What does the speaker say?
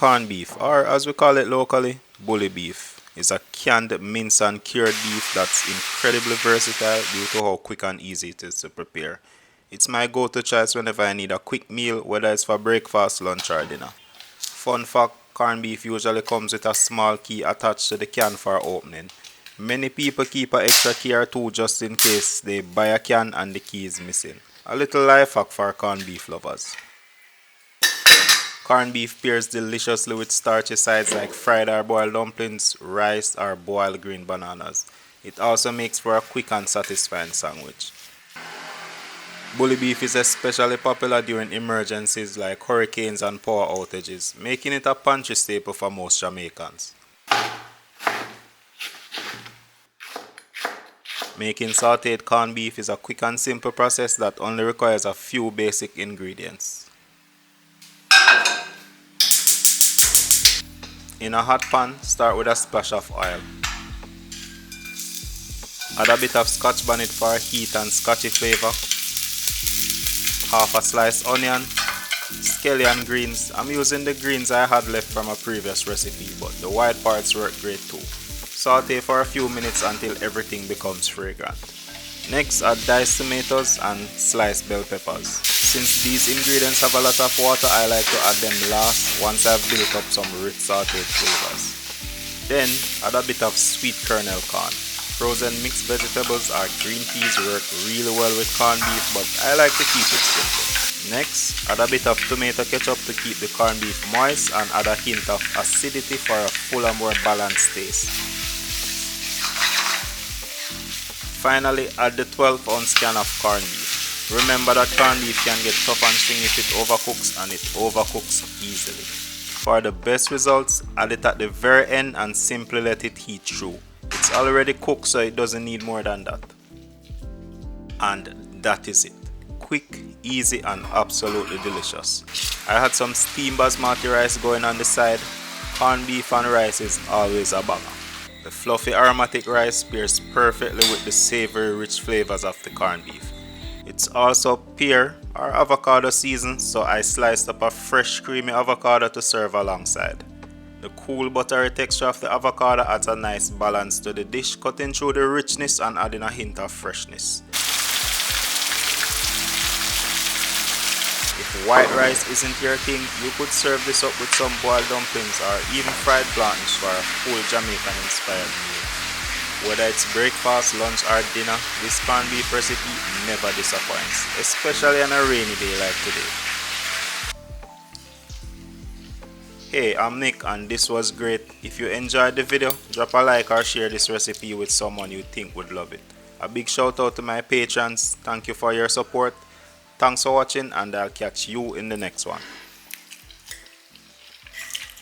corned beef, or as we call it locally, bully beef, is a canned, minced and cured beef that's incredibly versatile due to how quick and easy it is to prepare. It's my go-to choice whenever I need a quick meal, whether it's for breakfast, lunch or dinner. Fun fact, corned beef usually comes with a small key attached to the can for opening. Many people keep an extra key or two just in case they buy a can and the key is missing. A little life hack for corned beef lovers. Corned beef pairs deliciously with starchy sides like fried or boiled dumplings, rice or boiled green bananas. It also makes for a quick and satisfying sandwich. Bully beef is especially popular during emergencies like hurricanes and power outages, making it a pantry staple for most Jamaicans. Making sautéed corned beef is a quick and simple process that only requires a few basic ingredients. In a hot pan, start with a splash of oil. Add a bit of Scotch Bonnet for heat and scotchy flavor. Half a sliced onion, scallion greens. I'm using the greens I had left from a previous recipe, but the white parts work great too. Sauté for a few minutes until everything becomes fragrant. Next, add diced tomatoes and sliced bell peppers. Since these ingredients have a lot of water, I like to add them last once I've built up some rich sautéed flavors. Then, add a bit of sweet kernel corn. Frozen mixed vegetables or green peas work really well with corned beef, but I like to keep it simple. Next, add a bit of tomato ketchup to keep the corned beef moist and add a hint of acidity for a fuller, more balanced taste. Finally, add the 12-ounce can of corned beef. Remember that corned beef can get tough and stringy if it overcooks, and it overcooks easily. For the best results, add it at the very end and simply let it heat through. It's already cooked, so it doesn't need more than that. And that is it. Quick, easy and absolutely delicious. I had some steamed basmati rice going on the side. Corned beef and rice is always a banger. The fluffy aromatic rice pairs perfectly with the savory rich flavors of the corned beef. It's also pear or avocado season, so I sliced up a fresh creamy avocado to serve alongside. The cool buttery texture of the avocado adds a nice balance to the dish, cutting through the richness and adding a hint of freshness. If white rice isn't your thing, you could serve this up with some boiled dumplings or even fried plantains for a full Jamaican inspired meal. Whether it's breakfast, lunch or dinner, this corned beef recipe never disappoints, especially on a rainy day like today. Hey, I'm Nick and this was great. If you enjoyed the video, drop a like or share this recipe with someone you think would love it. A big shout out to my patrons. Thank you for your support. Thanks for watching and I'll catch you in the next one.